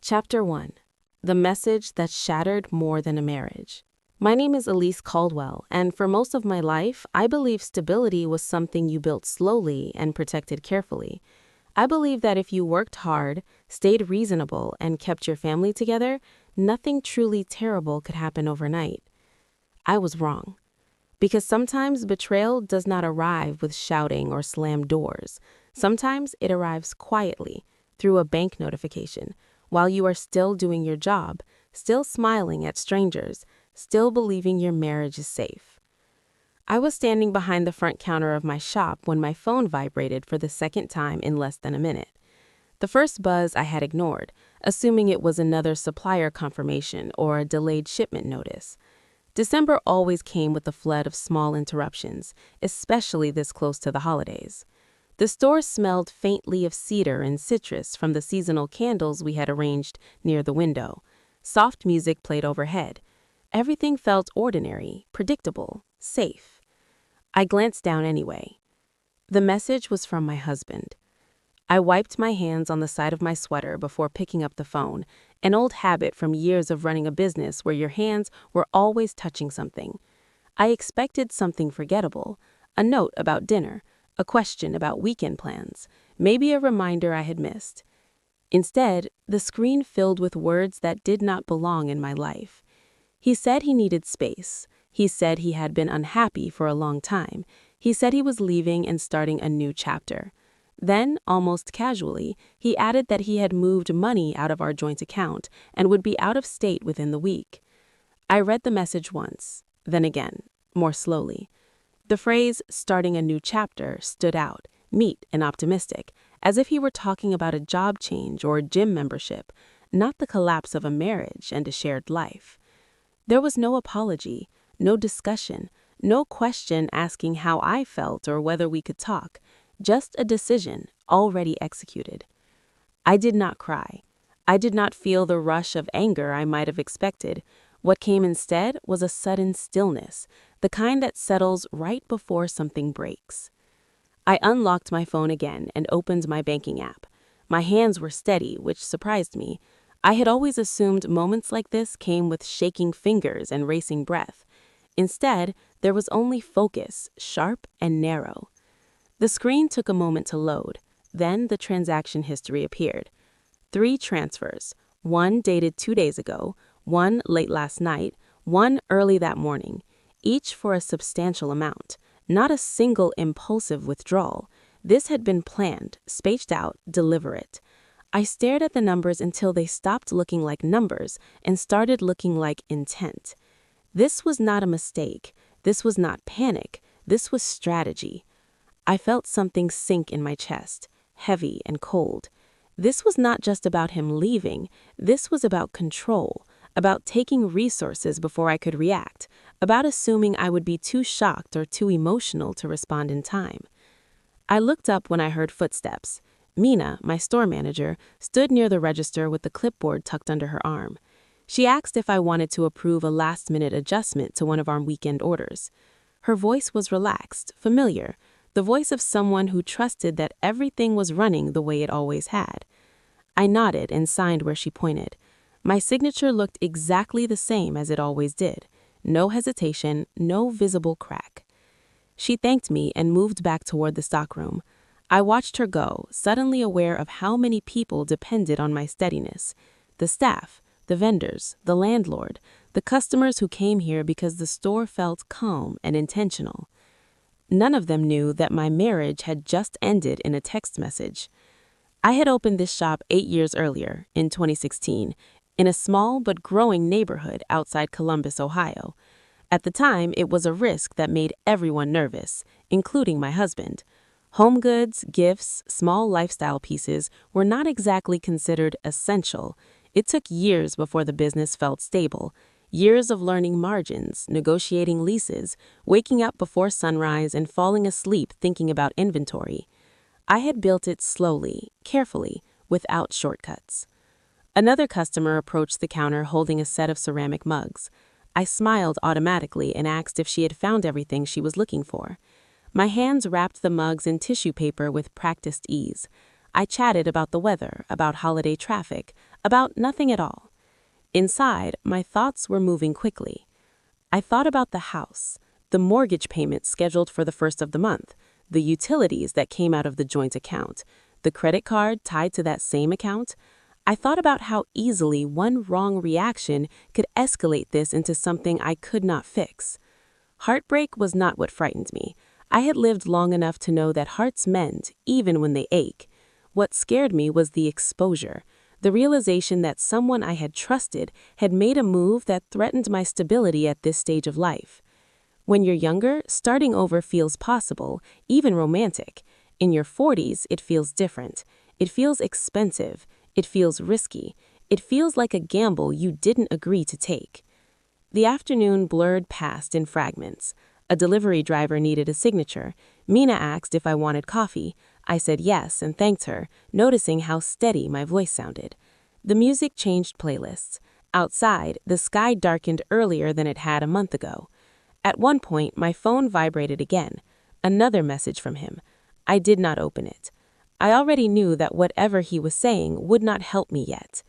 Chapter 1. The Message That Shattered More Than a Marriage. My name is Elise Caldwell, and for most of my life, I believe stability was something you built slowly and protected carefully. I believe that if you worked hard, stayed reasonable, and kept your family together, nothing truly terrible could happen overnight. I was wrong. Because sometimes betrayal does not arrive with shouting or slammed doors. Sometimes it arrives quietly, through a bank notification, while you are still doing your job, still smiling at strangers, still believing your marriage is safe. I was standing behind the front counter of my shop when my phone vibrated for the second time in less than a minute. The first buzz I had ignored, assuming it was another supplier confirmation or a delayed shipment notice. December always came with a flood of small interruptions, especially this close to the holidays. The store smelled faintly of cedar and citrus from the seasonal candles we had arranged near the window. Soft music played overhead. Everything felt ordinary, predictable, safe. I glanced down anyway. The message was from my husband. I wiped my hands on the side of my sweater before picking up the phone, an old habit from years of running a business where your hands were always touching something. I expected something forgettable, a note about dinner, a question about weekend plans, maybe a reminder I had missed. Instead, the screen filled with words that did not belong in my life. He said he needed space. He said he had been unhappy for a long time. He said he was leaving and starting a new chapter. Then, almost casually, he added that he had moved money out of our joint account and would be out of state within the week. I read the message once, then again, more slowly. The phrase, starting a new chapter, stood out, neat and optimistic, as if he were talking about a job change or a gym membership, not the collapse of a marriage and a shared life. There was no apology, no discussion, no question asking how I felt or whether we could talk, just a decision already executed. I did not cry. I did not feel the rush of anger I might have expected. What came instead was a sudden stillness, the kind that settles right before something breaks. I unlocked my phone again and opened my banking app. My hands were steady, which surprised me. I had always assumed moments like this came with shaking fingers and racing breath. Instead, there was only focus, sharp and narrow. The screen took a moment to load. Then the transaction history appeared. 3 transfers, one dated 2 days ago, one late last night, one early that morning, each for a substantial amount, not a single impulsive withdrawal. This had been planned, spaced out, deliberate. I stared at the numbers until they stopped looking like numbers and started looking like intent. This was not a mistake. This was not panic. This was strategy. I felt something sink in my chest, heavy and cold. This was not just about him leaving. This was about control, about taking resources before I could react, about assuming I would be too shocked or too emotional to respond in time. I looked up when I heard footsteps. Mina, my store manager, stood near the register with the clipboard tucked under her arm. She asked if I wanted to approve a last-minute adjustment to one of our weekend orders. Her voice was relaxed, familiar, the voice of someone who trusted that everything was running the way it always had. I nodded and signed where she pointed. My signature looked exactly the same as it always did. No hesitation, no visible crack. She thanked me and moved back toward the stockroom. I watched her go, suddenly aware of how many people depended on my steadiness. The staff, the vendors, the landlord, the customers who came here because the store felt calm and intentional. None of them knew that my marriage had just ended in a text message. I had opened this shop 8 years earlier, in 2016, in a small but growing neighborhood outside Columbus, Ohio. At the time, it was a risk that made everyone nervous, including my husband. Home goods, gifts, small lifestyle pieces were not exactly considered essential. It took years before the business felt stable. Years of learning margins, negotiating leases, waking up before sunrise and falling asleep thinking about inventory. I had built it slowly, carefully, without shortcuts. Another customer approached the counter holding a set of ceramic mugs. I smiled automatically and asked if she had found everything she was looking for. My hands wrapped the mugs in tissue paper with practiced ease. I chatted about the weather, about holiday traffic, about nothing at all. Inside, my thoughts were moving quickly. I thought about the house, the mortgage payment scheduled for the first of the month, the utilities that came out of the joint account, the credit card tied to that same account. I thought about how easily one wrong reaction could escalate this into something I could not fix. Heartbreak was not what frightened me. I had lived long enough to know that hearts mend, even when they ache. What scared me was the exposure, the realization that someone I had trusted had made a move that threatened my stability at this stage of life. When you're younger, starting over feels possible, even romantic. In your 40s, it feels different. It feels expensive. It feels risky. It feels like a gamble you didn't agree to take. The afternoon blurred past in fragments. A delivery driver needed a signature. Mina asked if I wanted coffee. I said yes and thanked her, noticing how steady my voice sounded. The music changed playlists. Outside, the sky darkened earlier than it had a month ago. At one point, my phone vibrated again. Another message from him. I did not open it. I already knew that whatever he was saying would not help me yet.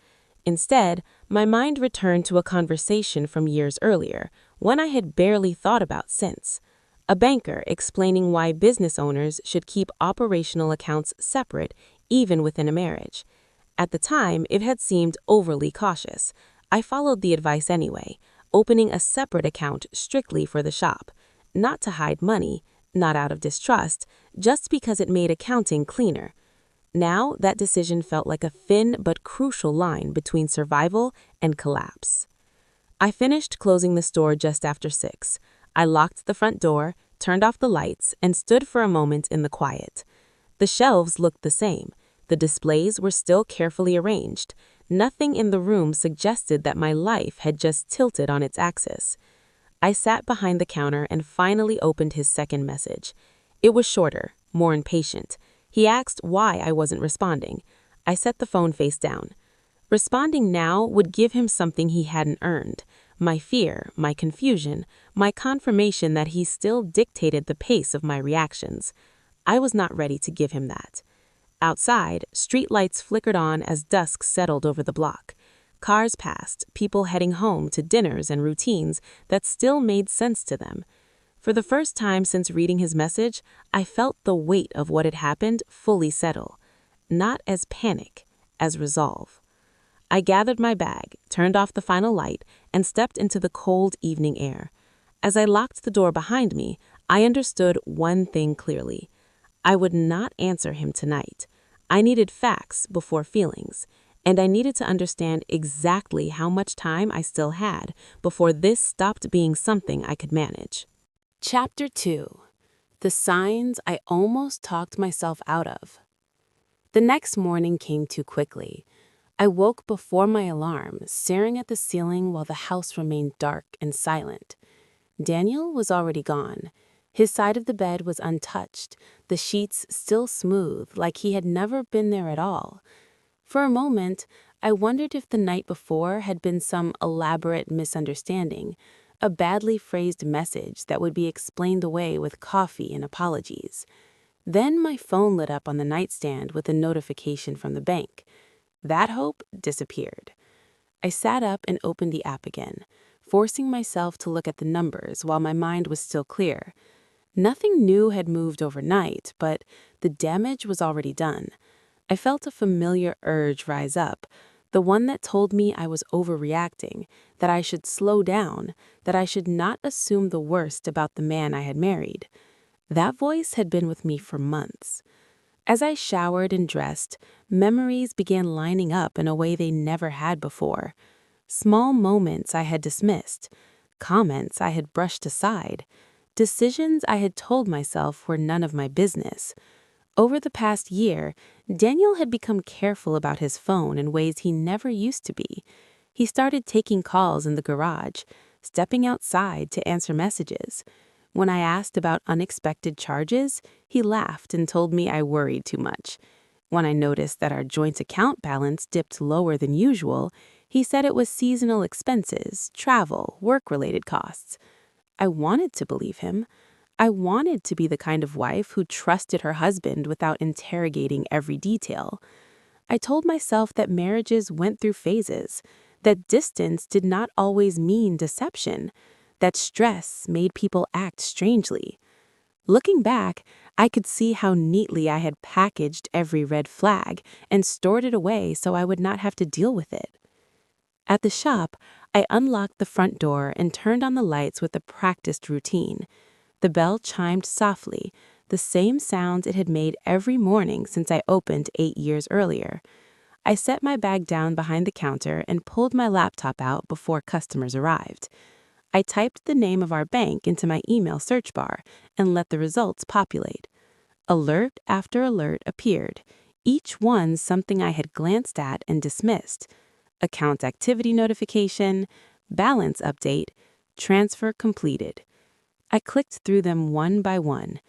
Instead, my mind returned to a conversation from years earlier, one I had barely thought about since. A banker explaining why business owners should keep operational accounts separate, even within a marriage. At the time, it had seemed overly cautious. I followed the advice anyway, opening a separate account strictly for the shop. Not to hide money, not out of distrust, just because it made accounting cleaner. Now, that decision felt like a thin but crucial line between survival and collapse. I finished closing the store just after 6. I locked the front door, turned off the lights, and stood for a moment in the quiet. The shelves looked the same. The displays were still carefully arranged. Nothing in the room suggested that my life had just tilted on its axis. I sat behind the counter and finally opened his second message. It was shorter, more impatient. He asked why I wasn't responding. I set the phone face down. Responding now would give him something he hadn't earned. My fear, my confusion, my confirmation that he still dictated the pace of my reactions. I was not ready to give him that. Outside, streetlights flickered on as dusk settled over the block. Cars passed, people heading home to dinners and routines that still made sense to them. For the first time since reading his message, I felt the weight of what had happened fully settle. Not as panic, as resolve. I gathered my bag, turned off the final light, and stepped into the cold evening air. As I locked the door behind me, I understood one thing clearly. I would not answer him tonight. I needed facts before feelings, and I needed to understand exactly how much time I still had before this stopped being something I could manage. Chapter 2. The Signs I Almost Talked Myself Out of. The next morning came too quickly. I woke before my alarm, staring at the ceiling while the house remained dark and silent. Daniel was already gone. His side of the bed was untouched, the sheets still smooth, like he had never been there at all. For a moment, I wondered if the night before had been some elaborate misunderstanding, a badly phrased message that would be explained away with coffee and apologies. Then my phone lit up on the nightstand with a notification from the bank. That hope disappeared. I sat up and opened the app again, forcing myself to look at the numbers while my mind was still clear. Nothing new had moved overnight, but the damage was already done. I felt a familiar urge rise up, the one that told me I was overreacting, that I should slow down, that I should not assume the worst about the man I had married. That voice had been with me for months. As I showered and dressed, memories began lining up in a way they never had before. Small moments I had dismissed, comments I had brushed aside, decisions I had told myself were none of my business. Over the past year, Daniel had become careful about his phone in ways he never used to be. He started taking calls in the garage, stepping outside to answer messages. When I asked about unexpected charges, he laughed and told me I worried too much. When I noticed that our joint account balance dipped lower than usual, he said it was seasonal expenses, travel, work-related costs. I wanted to believe him. I wanted to be the kind of wife who trusted her husband without interrogating every detail. I told myself that marriages went through phases, that distance did not always mean deception, that stress made people act strangely. Looking back, I could see how neatly I had packaged every red flag and stored it away so I would not have to deal with it. At the shop, I unlocked the front door and turned on the lights with a practiced routine. The bell chimed softly, the same sound it had made every morning since I opened 8 years earlier. I set my bag down behind the counter and pulled my laptop out before customers arrived. I typed the name of our bank into my email search bar and let the results populate. Alert after alert appeared, each one something I had glanced at and dismissed. Account activity notification, balance update, transfer completed. I clicked through them one by one.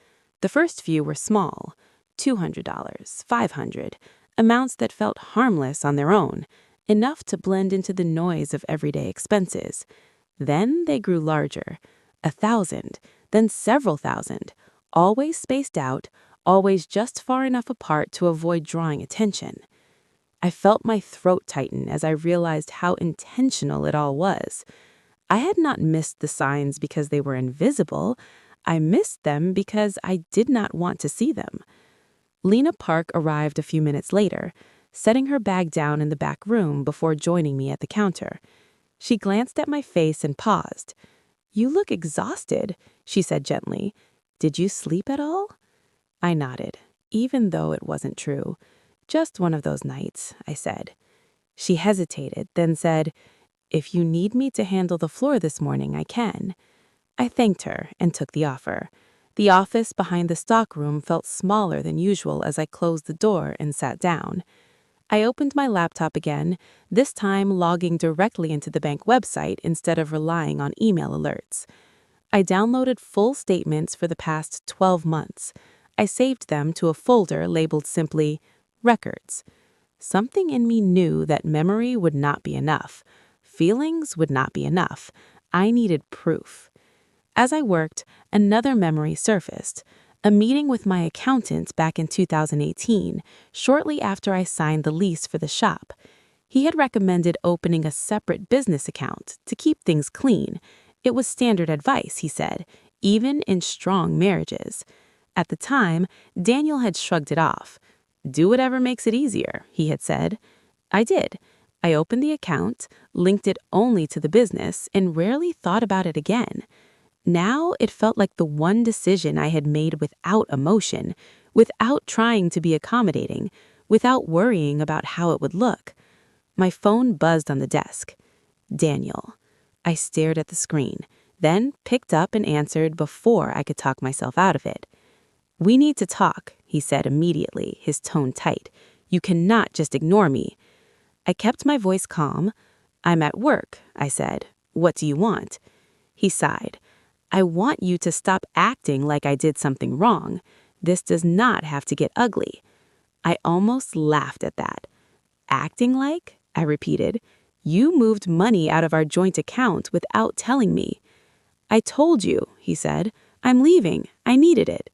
The first few were small, $200, $500, amounts that felt harmless on their own, enough to blend into the noise of everyday expenses. Then they grew larger, 1,000, then several thousand, always spaced out, always just far enough apart to avoid drawing attention. I felt my throat tighten as I realized how intentional it all was. I had not missed the signs because they were invisible. I missed them because I did not want to see them. Lena Park arrived a few minutes later, setting her bag down in the back room before joining me at the counter. She glanced at my face and paused. "You look exhausted," she said gently. "Did you sleep at all?" I nodded, even though it wasn't true. "Just one of those nights," I said. She hesitated, then said, "If you need me to handle the floor this morning, I can." I thanked her and took the offer. The office behind the stockroom felt smaller than usual as I closed the door and sat down. I opened my laptop again, this time logging directly into the bank website instead of relying on email alerts. I downloaded full statements for the past 12 months. I saved them to a folder labeled simply Records. Something in me knew that memory would not be enough. Feelings would not be enough. I needed proof. As I worked, another memory surfaced. A meeting with my accountant back in 2018, shortly after I signed the lease for the shop. He had recommended opening a separate business account to keep things clean. It was standard advice, he said, even in strong marriages. At the time, Daniel had shrugged it off. "Do whatever makes it easier," he had said. I did. I opened the account, linked it only to the business, and rarely thought about it again. Now it felt like the one decision I had made without emotion, without trying to be accommodating, without worrying about how it would look. My phone buzzed on the desk. Daniel. I stared at the screen, then picked up and answered before I could talk myself out of it. "We need to talk," he said immediately, his tone tight. "You cannot just ignore me." I kept my voice calm. "I'm at work," I said. "What do you want?" He sighed. "I want you to stop acting like I did something wrong. This does not have to get ugly." I almost laughed at that. "Acting like?" I repeated. "You moved money out of our joint account without telling me." "I told you," he said. "I'm leaving. I needed it."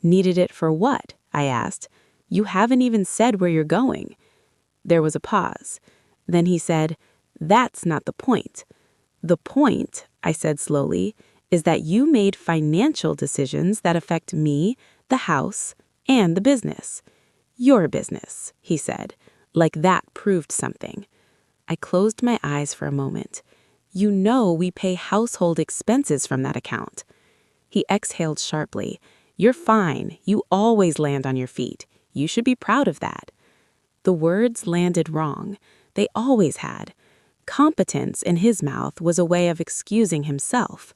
"Needed it for what?" I asked. "You haven't even said where you're going." There was a pause. Then he said, "That's not the point." "The point," I said slowly, "is that you made financial decisions that affect me, the house, and the business." "Your business," he said, like that proved something. I closed my eyes for a moment. "You know we pay household expenses from that account." He exhaled sharply. "You're fine. You always land on your feet. You should be proud of that." The words landed wrong. They always had. Competence in his mouth was a way of excusing himself.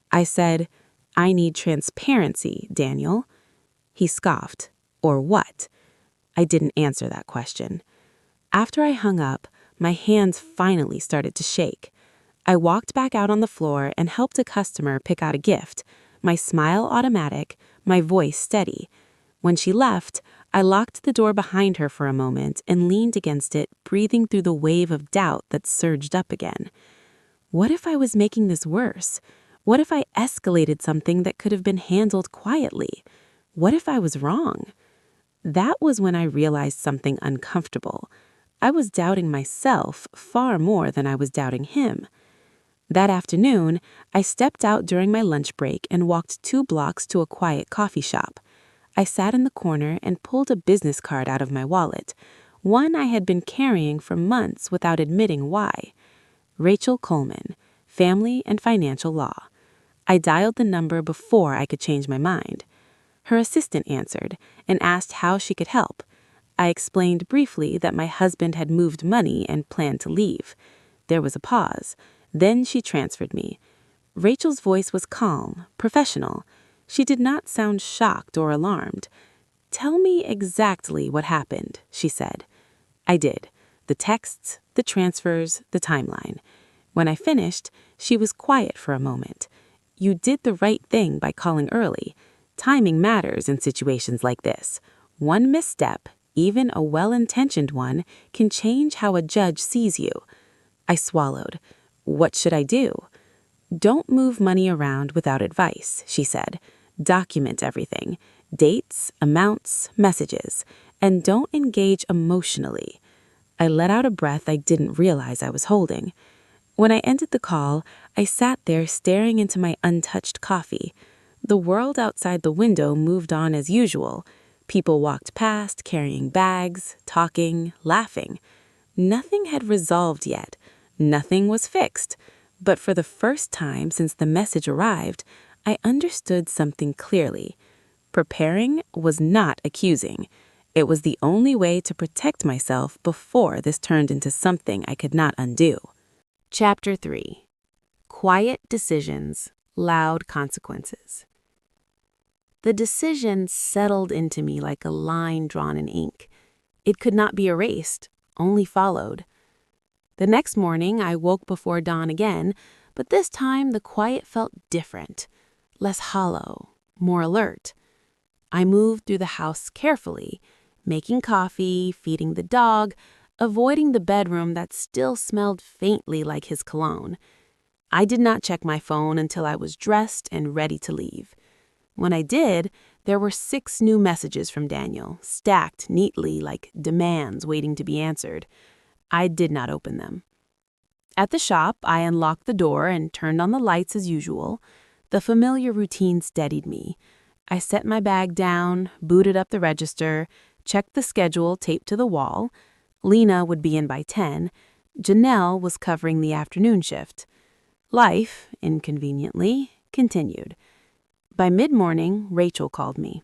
I said, "I need transparency, Daniel." He scoffed. "Or what?" I didn't answer that question. After I hung up, my hands finally started to shake. I walked back out on the floor and helped a customer pick out a gift, my smile automatic, my voice steady. When she left, I locked the door behind her for a moment and leaned against it, breathing through the wave of doubt that surged up again. What if I was making this worse? What if I escalated something that could have been handled quietly? What if I was wrong? That was when I realized something uncomfortable. I was doubting myself far more than I was doubting him. That afternoon, I stepped out during my lunch break and walked 2 blocks to a quiet coffee shop. I sat in the corner and pulled a business card out of my wallet, one I had been carrying for months without admitting why. Rachel Coleman, Family and Financial Law. I dialed the number before I could change my mind. Her assistant answered and asked how she could help. I explained briefly that my husband had moved money and planned to leave. There was a pause. Then she transferred me. Rachel's voice was calm, professional. She did not sound shocked or alarmed. "Tell me exactly what happened," she said. I did. The texts, the transfers, the timeline. When I finished, she was quiet for a moment. "You did the right thing by calling early. Timing matters in situations like this. One misstep, even a well-intentioned one, can change how a judge sees you." I swallowed. "What should I do?" "Don't move money around without advice," she said. "Document everything. Dates, amounts, messages. And don't engage emotionally." I let out a breath I didn't realize I was holding. When I ended the call, I sat there staring into my untouched coffee. The world outside the window moved on as usual. People walked past, carrying bags, talking, laughing. Nothing had resolved yet. Nothing was fixed. But for the first time since the message arrived, I understood something clearly. Preparing was not accusing. It was the only way to protect myself before this turned into something I could not undo. Chapter 3. Quiet Decisions, Loud Consequences. The decision settled into me like a line drawn in ink. It could not be erased, only followed. The next morning, I woke before dawn again, but this time the quiet felt different, less hollow, more alert. I moved through the house carefully, making coffee, feeding the dog, avoiding the bedroom that still smelled faintly like his cologne. I did not check my phone until I was dressed and ready to leave. When I did, there were 6 new messages from Daniel, stacked neatly like demands waiting to be answered. I did not open them. At the shop, I unlocked the door and turned on the lights as usual. The familiar routine steadied me. I set my bag down, booted up the register, checked the schedule taped to the wall. Lena would be in by 10. Janelle was covering the afternoon shift. Life, inconveniently, continued. By mid-morning, Rachel called me.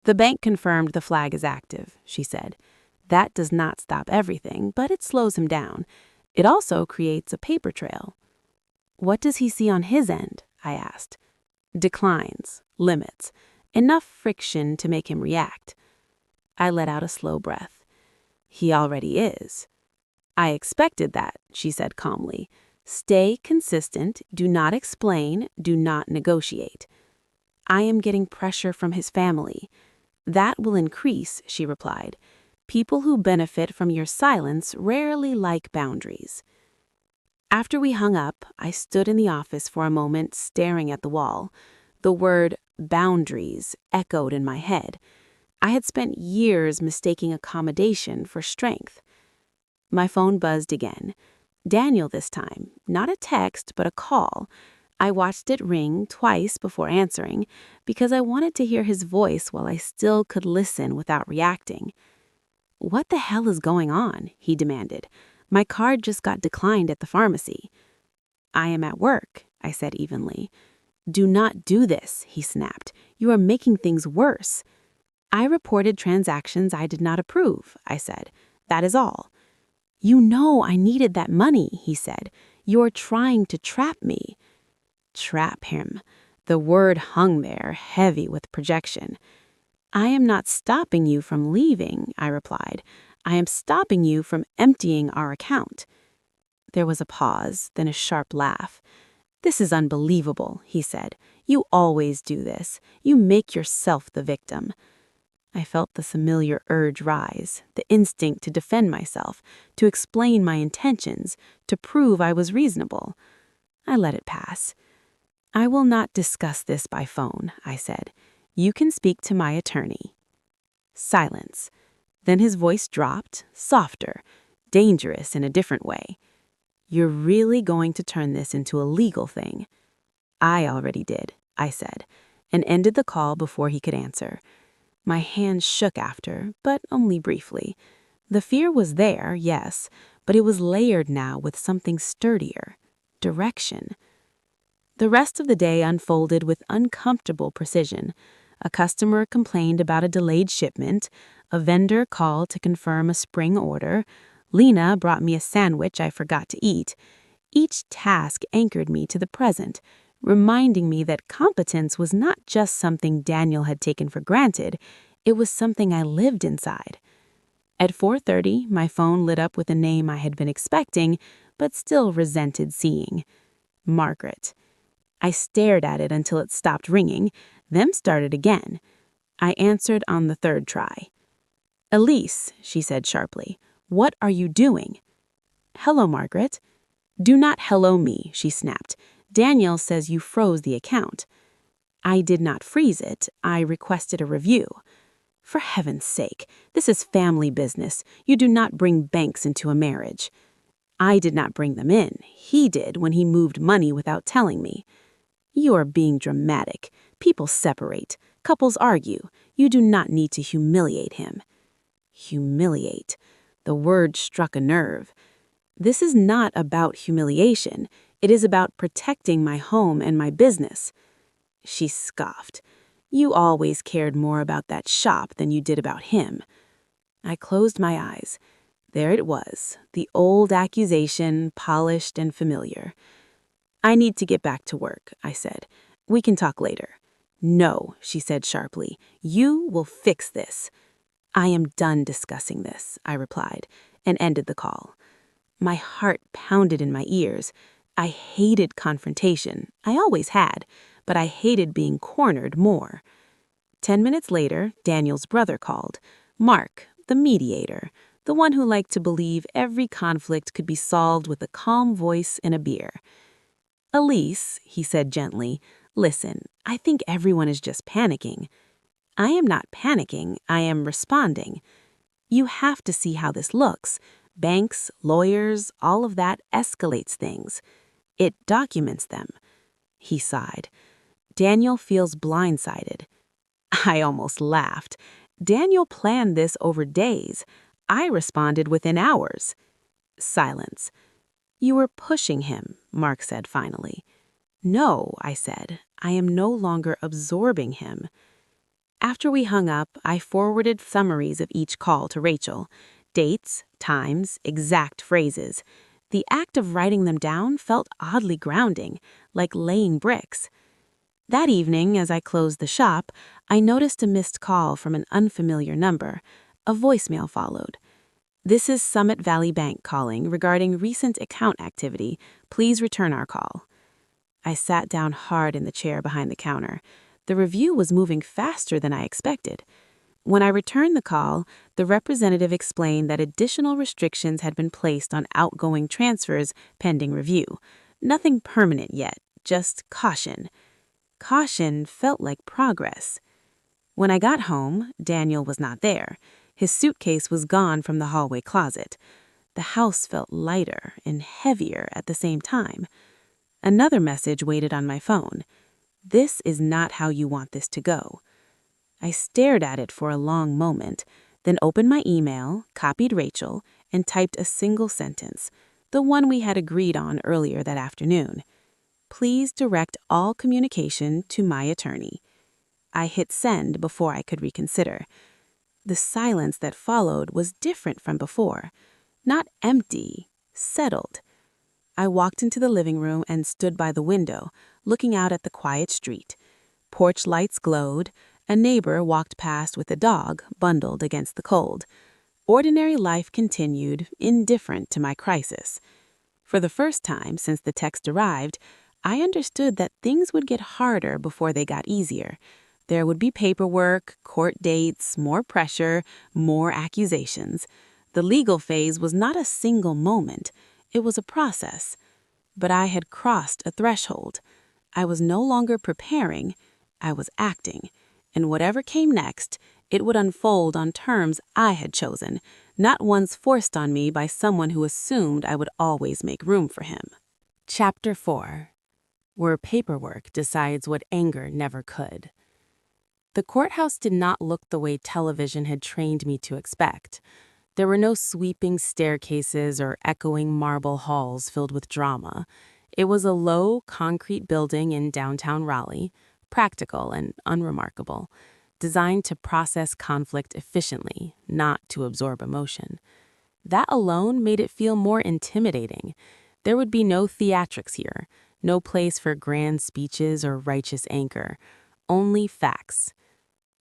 "The bank confirmed the flag is active," she said. "That does not stop everything, but it slows him down. It also creates a paper trail." "What does he see on his end?" I asked. "Declines, limits, enough friction to make him react." I let out a slow breath. "He already is." "I expected that," she said calmly. "Stay consistent, do not explain, do not negotiate." "I am getting pressure from his family." "That will increase," she replied. "People who benefit from your silence rarely like boundaries." After we hung up, I stood in the office for a moment staring at the wall. The word boundaries echoed in my head. I had spent years mistaking accommodation for strength. My phone buzzed again. Daniel this time, not a text, but a call. I watched it ring twice before answering because I wanted to hear his voice while I still could listen without reacting. "What the hell is going on?" he demanded. "My card just got declined at the pharmacy." "I am at work," I said evenly. "Do not do this," he snapped. "You are making things worse." "I reported transactions I did not approve," I said. "That is all." "You know I needed that money," he said. "You're trying to trap me." Trap him. The word hung there, heavy with projection. "I am not stopping you from leaving," I replied. "I am stopping you from emptying our account." There was a pause, then a sharp laugh. "This is unbelievable," he said. "You always do this. You make yourself the victim." I felt the familiar urge rise, the instinct to defend myself, to explain my intentions, to prove I was reasonable. I let it pass. "I will not discuss this by phone," I said. "You can speak to my attorney." Silence. Then his voice dropped, softer, dangerous in a different way. "You're really going to turn this into a legal thing?" "I already did," I said, and ended the call before he could answer. My hands shook after, but only briefly. The fear was there, yes, but it was layered now with something sturdier: direction. The rest of the day unfolded with uncomfortable precision. A customer complained about a delayed shipment. A vendor called to confirm a spring order. Lena brought me a sandwich I forgot to eat. Each task anchored me to the present, reminding me that competence was not just something Daniel had taken for granted, it was something I lived inside. At 4:30, my phone lit up with a name I had been expecting, but still resented seeing: Margaret. I stared at it until it stopped ringing, then started again. I answered on the third try. "Elise," she said sharply, "what are you doing?" "Hello, Margaret." "Do not hello me," she snapped. "Daniel says you froze the account." "I did not freeze it. I requested a review." "For heaven's sake, this is family business. You do not bring banks into a marriage." "I did not bring them in. He did when he moved money without telling me." "You are being dramatic. People separate. Couples argue. You do not need to humiliate him." Humiliate. The word struck a nerve. "This is not about humiliation. It is about protecting my home and my business." She scoffed. "You always cared more about that shop than you did about him." I closed my eyes. There it was, the old accusation, polished and familiar. "I need to get back to work," I said. "We can talk later." "No," she said sharply. "You will fix this." "I am done discussing this," I replied, and ended the call. My heart pounded in my ears. I hated confrontation. I always had, but I hated being cornered more. 10 minutes later, Daniel's brother called. Mark, the mediator, the one who liked to believe every conflict could be solved with a calm voice and a beer. "Elise," he said gently, "listen, I think everyone is just panicking." "I am not panicking, I am responding. You have to see how this looks. Banks, lawyers, all of that escalates things. It documents them." He sighed. "Daniel feels blindsided." I almost laughed. Daniel planned this over days. I responded within hours. Silence. "You were pushing him," Mark said finally. "No," I said. "I am no longer absorbing him." After we hung up, I forwarded summaries of each call to Rachel. Dates, times, exact phrases. The act of writing them down felt oddly grounding, like laying bricks. That evening, as I closed the shop, I noticed a missed call from an unfamiliar number. A voicemail followed. "This is Summit Valley Bank calling regarding recent account activity. Please return our call." I sat down hard in the chair behind the counter. The review was moving faster than I expected. When I returned the call, the representative explained that additional restrictions had been placed on outgoing transfers pending review. Nothing permanent yet, just caution. Caution felt like progress. When I got home, Daniel was not there. His suitcase was gone from the hallway closet. The house felt lighter and heavier at the same time. Another message waited on my phone. "This is not how you want this to go." I stared at it for a long moment, then opened my email, copied Rachel, and typed a single sentence, the one we had agreed on earlier that afternoon. "Please direct all communication to my attorney." I hit send before I could reconsider. The silence that followed was different from before. Not empty, settled. I walked into the living room and stood by the window, looking out at the quiet street. Porch lights glowed. A neighbor walked past with a dog bundled against the cold. Ordinary life continued, indifferent to my crisis. For the first time since the text arrived, I understood that things would get harder before they got easier. There would be paperwork, court dates, more pressure, more accusations. The legal phase was not a single moment. It was a process. But I had crossed a threshold. I was no longer preparing, I was acting, and whatever came next, it would unfold on terms I had chosen, not ones forced on me by someone who assumed I would always make room for him. Chapter 4. Where paperwork decides what anger never could. The courthouse did not look the way television had trained me to expect. There were no sweeping staircases or echoing marble halls filled with drama. It was a low, concrete building in downtown Raleigh, practical and unremarkable, designed to process conflict efficiently, not to absorb emotion. That alone made it feel more intimidating. There would be no theatrics here, no place for grand speeches or righteous anger, only facts.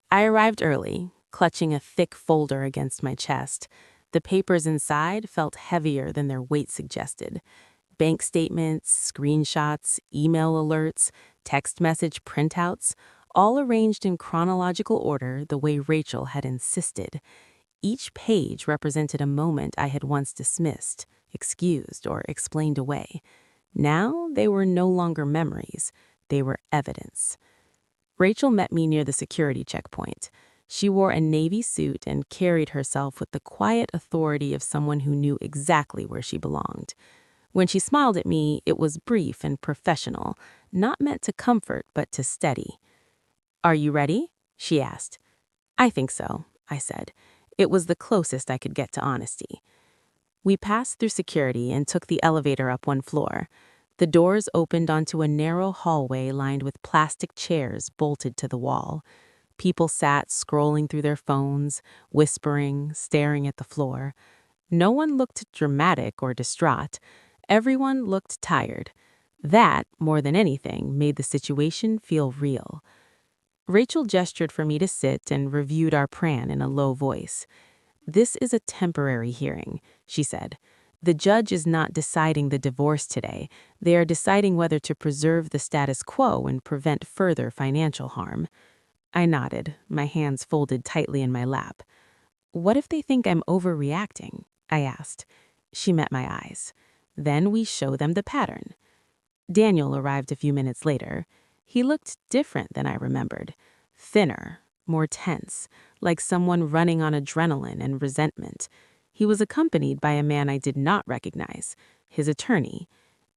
I arrived early, clutching a thick folder against my chest. The papers inside felt heavier than their weight suggested. Bank statements, screenshots, email alerts, text message printouts, all arranged in chronological order the way Rachel had insisted. Each page represented a moment I had once dismissed, excused, or explained away. Now they were no longer memories, they were evidence. Rachel met me near the security checkpoint. She wore a navy suit and carried herself with the quiet authority of someone who knew exactly where she belonged. When she smiled at me, it was brief and professional, not meant to comfort but to steady. "Are you ready?" she asked. "I think so," I said. It was the closest I could get to honesty. We passed through security and took the elevator up one floor. The doors opened onto a narrow hallway lined with plastic chairs bolted to the wall. People sat scrolling through their phones, whispering, staring at the floor. No one looked dramatic or distraught. Everyone looked tired. That, more than anything, made the situation feel real. Rachel gestured for me to sit and reviewed our plan in a low voice. "This is a temporary hearing," she said. "The judge is not deciding the divorce today. They are deciding whether to preserve the status quo and prevent further financial harm." I nodded, my hands folded tightly in my lap. "What if they think I'm overreacting?" I asked. She met my eyes. "Then we show them the pattern." Daniel arrived a few minutes later. He looked different than I remembered. Thinner, more tense, like someone running on adrenaline and resentment. He was accompanied by a man I did not recognize, his attorney.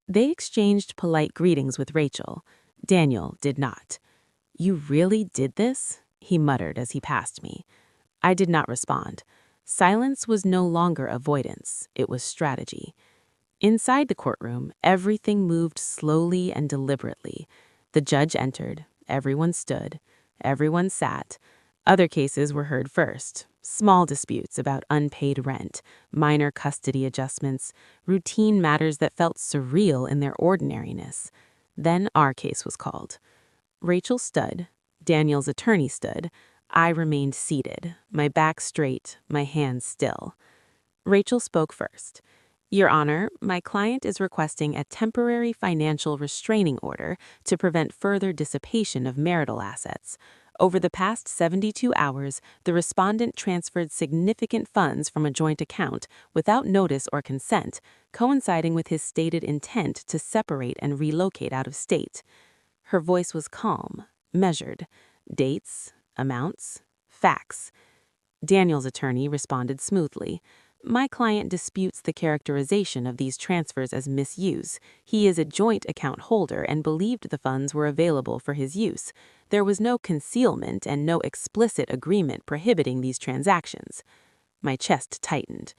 They exchanged polite greetings with Rachel. Daniel did not. "You really did this?" he muttered as he passed me. I did not respond. Silence was no longer avoidance, it was strategy. Inside the courtroom, everything moved slowly and deliberately. The judge entered, everyone stood, everyone sat. Other cases were heard first. Small disputes about unpaid rent, minor custody adjustments, routine matters that felt surreal in their ordinariness. Then our case was called. Rachel stood. Daniel's attorney stood. I remained seated, my back straight, my hands still. Rachel spoke first. "Your Honor, my client is requesting a temporary financial restraining order to prevent further dissipation of marital assets. Over the past 72 hours, the respondent transferred significant funds from a joint account without notice or consent, coinciding with his stated intent to separate and relocate out of state." Her voice was calm, measured. Dates, amounts, facts. Daniel's attorney responded smoothly. "My client disputes the characterization of these transfers as misuse. He is a joint account holder and believed the funds were available for his use. There was no concealment and no explicit agreement prohibiting these transactions." My chest tightened.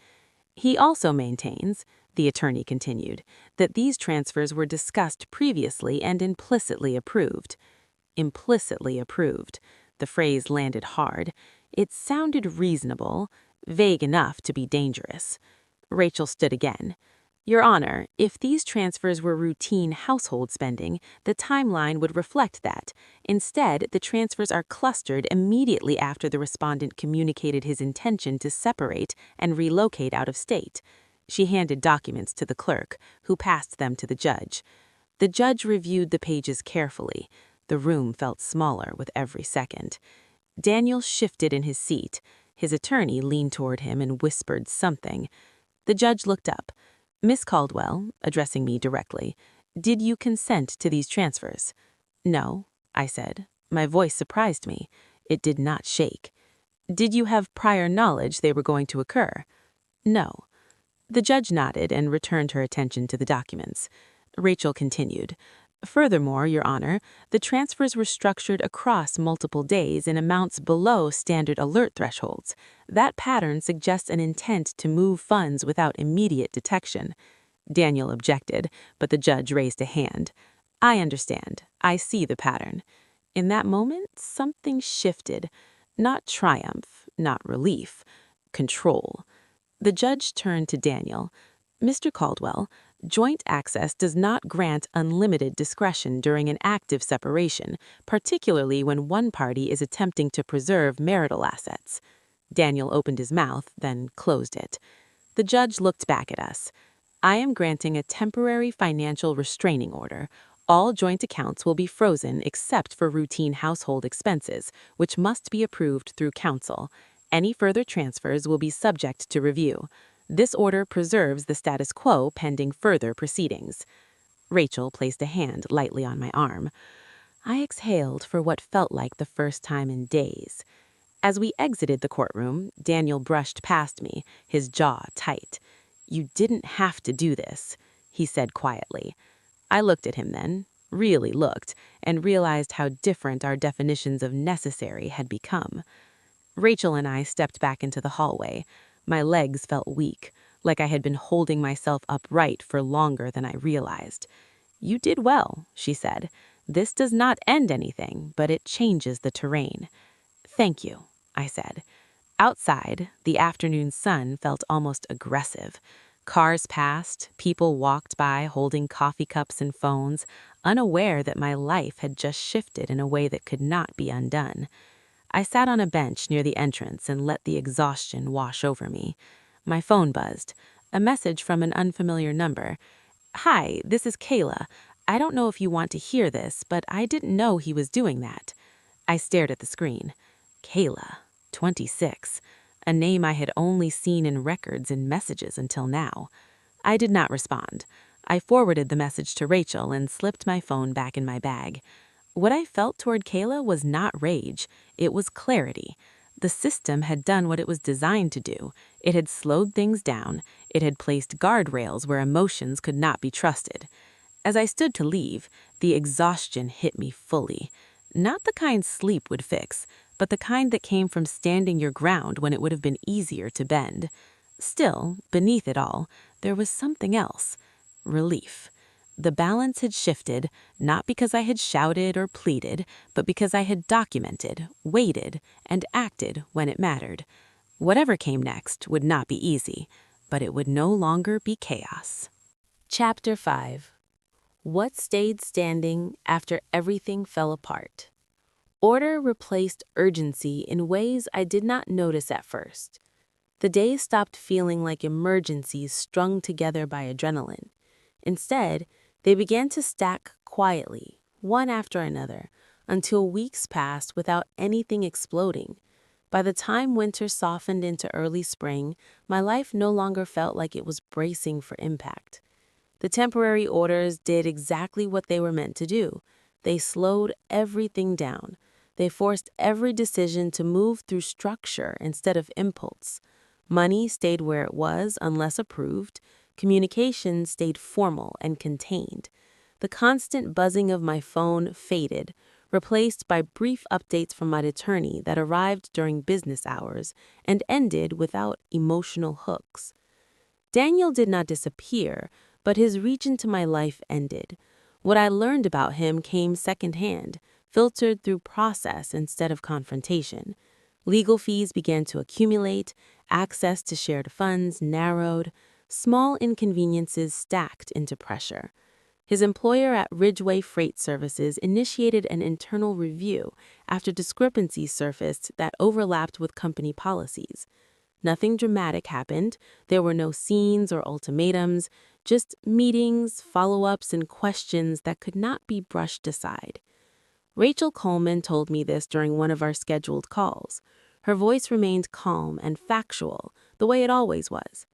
"He also maintains," the attorney continued, "that these transfers were discussed previously and implicitly approved." Implicitly approved. The phrase landed hard. It sounded reasonable, vague enough to be dangerous. Rachel stood again. "Your Honor, if these transfers were routine household spending, the timeline would reflect that. Instead, the transfers are clustered immediately after the respondent communicated his intention to separate and relocate out of state." She handed documents to the clerk, who passed them to the judge. The judge reviewed the pages carefully. The room felt smaller with every second. Daniel shifted in his seat. His attorney leaned toward him and whispered something. The judge looked up. "Miss Caldwell," addressing me directly, Did you consent to these transfers? No, I said. My voice surprised me. It did not shake. Did you have prior knowledge they were going to occur? No. The judge nodded and returned her attention to the documents. Rachel continued. Furthermore, Your Honor, the transfers were structured across multiple days in amounts below standard alert thresholds. That pattern suggests an intent to move funds without immediate detection. Daniel objected, but the judge raised a hand. I understand. I see the pattern. In that moment, something shifted. Not triumph, not relief. Control. The judge turned to Daniel. Mr. Caldwell, joint access does not grant unlimited discretion during an active separation, particularly when one party is attempting to preserve marital assets. Daniel opened his mouth, then closed it. The judge looked back at us. I am granting a temporary financial restraining order. All joint accounts will be frozen except for routine household expenses, which must be approved through counsel. Any further transfers will be subject to review. This order preserves the status quo pending further proceedings. Rachel placed a hand lightly on my arm. I exhaled for what felt like the first time in days. As we exited the courtroom, Daniel brushed past me, his jaw tight. You didn't have to do this, he said quietly. I looked at him then, really looked, and realized how different our definitions of necessary had become. Rachel and I stepped back into the hallway. My legs felt weak, like I had been holding myself upright for longer than I realized. You did well, she said. This does not end anything, but it changes the terrain. Thank you, I said. Outside, the afternoon sun felt almost aggressive. Cars passed, people walked by holding coffee cups and phones, unaware that my life had just shifted in a way that could not be undone. I sat on a bench near the entrance and let the exhaustion wash over me. My phone buzzed. A message from an unfamiliar number. Hi, this is Kayla. I don't know if you want to hear this, but I didn't know he was doing that. I stared at the screen. Kayla, 26. A name I had only seen in records and messages until now. I did not respond. I forwarded the message to Rachel and slipped my phone back in my bag. What I felt toward Kayla was not rage. It was clarity. The system had done what it was designed to do. It had slowed things down. It had placed guardrails where emotions could not be trusted. As I stood to leave, the exhaustion hit me fully. Not the kind sleep would fix, but the kind that came from standing your ground when it would have been easier to bend. Still, beneath it all, there was something else. Relief. The balance had shifted, not because I had shouted or pleaded, but because I had documented, waited, and acted when it mattered. Whatever came next would not be easy, but it would no longer be chaos. Chapter 5. What stayed standing after everything fell apart? Order replaced urgency in ways I did not notice at first. The days stopped feeling like emergencies strung together by adrenaline. Instead, they began to stack quietly, one after another, until weeks passed without anything exploding. By the time winter softened into early spring, my life no longer felt like it was bracing for impact. The temporary orders did exactly what they were meant to do. They slowed everything down. They forced every decision to move through structure instead of impulse. Money stayed where it was unless approved. Communication stayed formal and contained. The constant buzzing of my phone faded, replaced by brief updates from my attorney that arrived during business hours and ended without emotional hooks. Daniel did not disappear, but his reach into my life ended. What I learned about him came secondhand, filtered through process instead of confrontation. Legal fees began to accumulate, access to shared funds narrowed, small inconveniences stacked into pressure. His employer at Ridgeway Freight Services initiated an internal review after discrepancies surfaced that overlapped with company policies. Nothing dramatic happened. There were no scenes or ultimatums, just meetings, follow-ups, and questions that could not be brushed aside. Rachel Coleman told me this during one of our scheduled calls. Her voice remained calm and factual, the way it always was.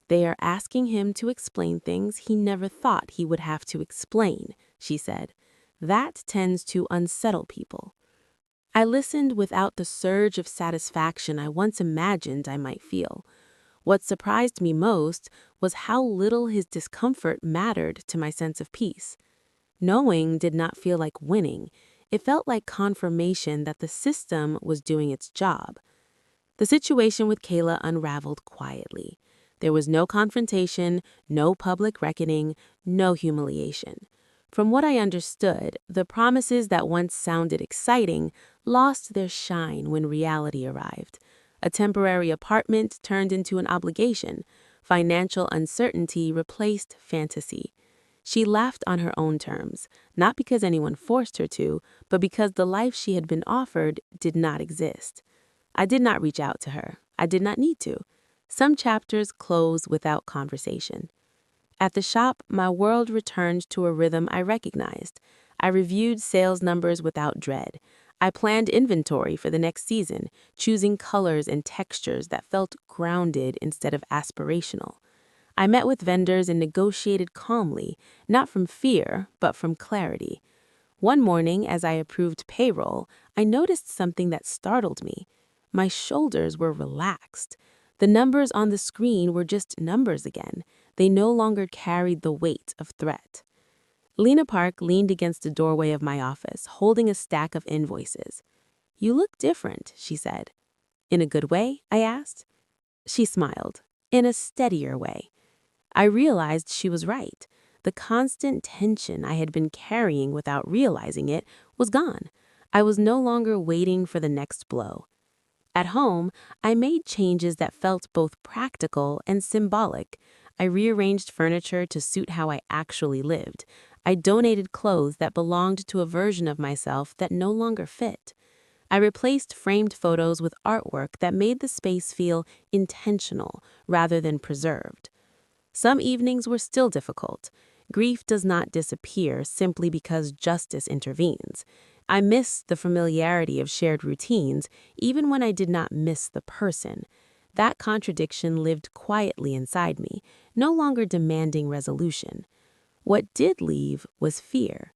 They are asking him to explain things he never thought he would have to explain, she said. That tends to unsettle people. I listened without the surge of satisfaction I once imagined I might feel. What surprised me most was how little his discomfort mattered to my sense of peace. Knowing did not feel like winning. It felt like confirmation that the system was doing its job. The situation with Kayla unraveled quietly. There was no confrontation, no public reckoning, no humiliation. From what I understood, the promises that once sounded exciting lost their shine when reality arrived. A temporary apartment turned into an obligation. Financial uncertainty replaced fantasy. She laughed on her own terms, not because anyone forced her to, but because the life she had been offered did not exist. I did not reach out to her. I did not need to. Some chapters close without conversation. At the shop, my world returned to a rhythm I recognized. I reviewed sales numbers without dread. I planned inventory for the next season, choosing colors and textures that felt grounded instead of aspirational. I met with vendors and negotiated calmly, not from fear, but from clarity. One morning, as I approved payroll, I noticed something that startled me. My shoulders were relaxed. The numbers on the screen were just numbers again. They no longer carried the weight of threat. Lena Park leaned against the doorway of my office, holding a stack of invoices. "You look different," she said. "In a good way?" I asked. She smiled. "In a steadier way." I realized she was right. The constant tension I had been carrying without realizing it was gone. I was no longer waiting for the next blow. At home, I made changes that felt both practical and symbolic. I rearranged furniture to suit how I actually lived. I donated clothes that belonged to a version of myself that no longer fit. I replaced framed photos with artwork that made the space feel intentional rather than preserved. Some evenings were still difficult. Grief does not disappear simply because justice intervenes. I missed the familiarity of shared routines, even when I did not miss the person. That contradiction lived quietly inside me, no longer demanding resolution. What did leave was fear.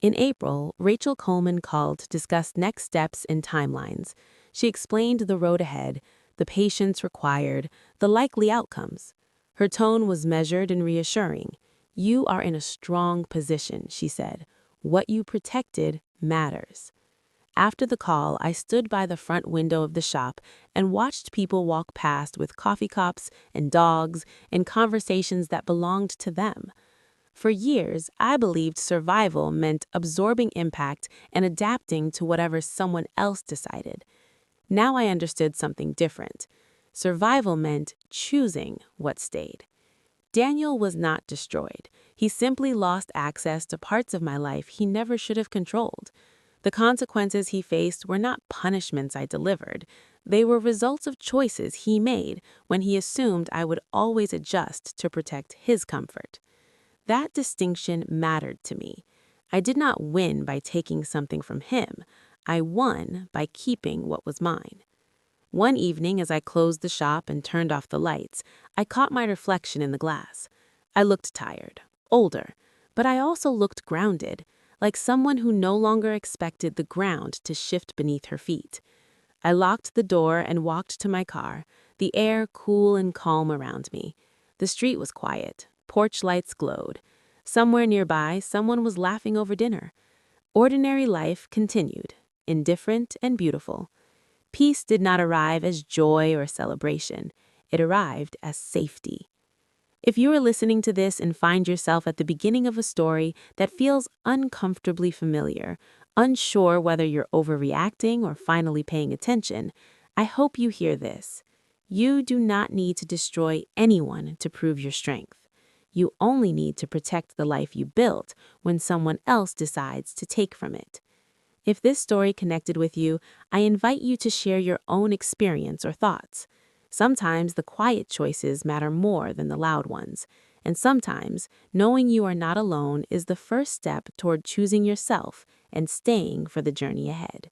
In April, Rachel Coleman called to discuss next steps and timelines. She explained the road ahead, the patience required, the likely outcomes. Her tone was measured and reassuring. "You are in a strong position," she said. "What you protected matters." After the call, I stood by the front window of the shop and watched people walk past with coffee cups and dogs and conversations that belonged to them. For years, I believed survival meant absorbing impact and adapting to whatever someone else decided. Now I understood something different. Survival meant choosing what stayed. Daniel was not destroyed. He simply lost access to parts of my life he never should have controlled. The consequences he faced were not punishments I delivered. They were results of choices he made when he assumed I would always adjust to protect his comfort. That distinction mattered to me. I did not win by taking something from him. I won by keeping what was mine. One evening, as I closed the shop and turned off the lights, I caught my reflection in the glass. I looked tired, older, but I also looked grounded, like someone who no longer expected the ground to shift beneath her feet. I locked the door and walked to my car, the air cool and calm around me. The street was quiet. Porch lights glowed. Somewhere nearby, someone was laughing over dinner. Ordinary life continued, indifferent and beautiful. Peace did not arrive as joy or celebration. It arrived as safety. If you are listening to this and find yourself at the beginning of a story that feels uncomfortably familiar, unsure whether you're overreacting or finally paying attention, I hope you hear this. You do not need to destroy anyone to prove your strength. You only need to protect the life you built when someone else decides to take from it. If this story connected with you, I invite you to share your own experience or thoughts. Sometimes the quiet choices matter more than the loud ones, and sometimes knowing you are not alone is the first step toward choosing yourself and staying for the journey ahead.